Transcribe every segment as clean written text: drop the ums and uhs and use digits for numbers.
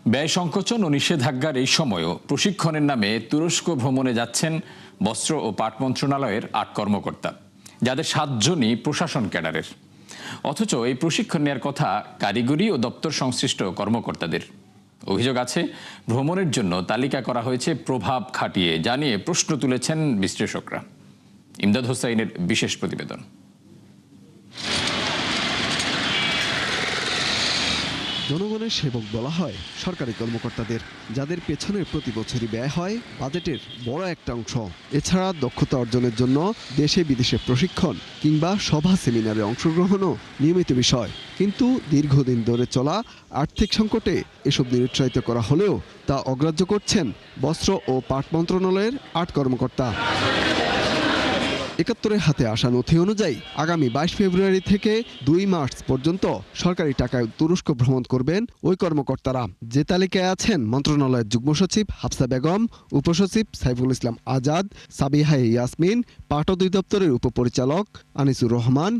ব্যয় সংকোচন ও নিষেধাজ্ঞার এই সময়ও প্রশিক্ষণের নামে তুরস্ক ভ্রমণে যাচ্ছেন বস্ত্র ও পাট মন্ত্রণালয়ের ৮ কর্মকর্তা, যাদের 7 জনই প্রশাসন ক্যাডারের। অথচ এই প্রশিক্ষণ নেওয়ার কথা কারিগরি ও দপ্তর সংশ্লিষ্ট কর্মকর্তাদের। অভিযোগ আছে ভ্রমণের জন্য তালিকা করা হয়েছে প্রভাব খাটিয়ে, জানিয়ে প্রশ্ন তুলেছেন বিশ্লেষকরা। ইমদাদ হোসাইনের বিশেষ প্রতিবেদন। জনগণের সেবক বলা হয় সরকারি কর্মকর্তাদের, যাদের পেছনে প্রতি বছরই ব্যয় হয় বাজেটের বড় একটা অংশ। এছাড়া দক্ষতা অর্জনের জন্য দেশে বিদেশে প্রশিক্ষণ কিংবা সভা সেমিনারে অংশগ্রহণও নিয়মিত বিষয়। কিন্তু দীর্ঘদিন ধরে চলা আর্থিক সংকটে এসব নিরুৎসাহিত করা হলেও তা অগ্রাহ্য করছেন বস্ত্র ও পাট মন্ত্রণালয়ের ৮ কর্মকর্তা। ৭১-এর হাতে আসা নথি অনুযায়ী আগামী ২২ ফেব্রুয়ারি থেকে ২ মার্চ পর্যন্ত সরকারি টাকায় তুরস্ক ভ্রমণ করবেন ওই কর্মকর্তারা। যে তালিকায় আছেন মন্ত্রণালয়ের যুগ্ম সচিব হাফসা বেগম, উপসচিব সাইফুল ইসলাম আজাদ, সাবিহা ইয়াসমিন, পাট অধিদপ্তরের উপপরিচালক আনিসুর রহমান,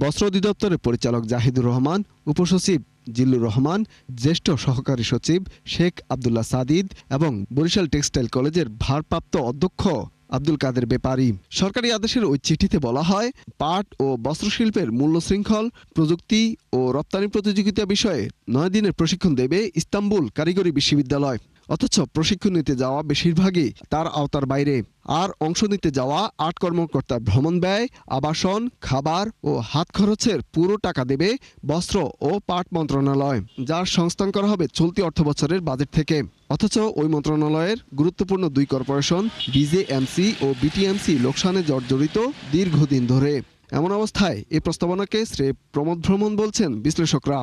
বস্ত্র অধিদপ্তরের পরিচালক জাহিদুর রহমান, উপসচিব জিল্লুর রহমান, জ্যেষ্ঠ সহকারী সচিব শেখ আব্দুল্লাহ সাদিদ এবং বরিশাল টেক্সটাইল কলেজের ভারপ্রাপ্ত অধ্যক্ষ আব্দুল কাদের বেপারি। সরকারি আদেশের ওই চিঠিতে বলা হয়, পাট ও বস্ত্রশিল্পের মূল্য শৃঙ্খল, প্রযুক্তি ও রপ্তানি প্রতিযোগিতা বিষয়ে ৯ দিনের প্রশিক্ষণ দেবে ইস্তাম্বুল কারিগরি বিশ্ববিদ্যালয়। অথচ প্রশিক্ষণ নিতে যাওয়া বেশিরভাগই তার আওতার বাইরে। আর অংশ নিতে যাওয়া ৮ কর্মকর্তার ভ্রমণ ব্যয়, আবাসন, খাবার ও হাত খরচের পুরো টাকা দেবে বস্ত্র ও পাট মন্ত্রণালয়, যার সংস্থান করা হবে চলতি অর্থবছরের বাজেট থেকে। অথচ ওই মন্ত্রণালয়ের গুরুত্বপূর্ণ ২ কর্পোরেশন বিজেএমসি ও বিটিএমসি লোকসানে জর্জরিত দীর্ঘদিন ধরে। এমন অবস্থায় এই প্রস্তাবনাকে শ্রেয় প্রমোদ ভ্রমণ বলছেন বিশ্লেষকরা।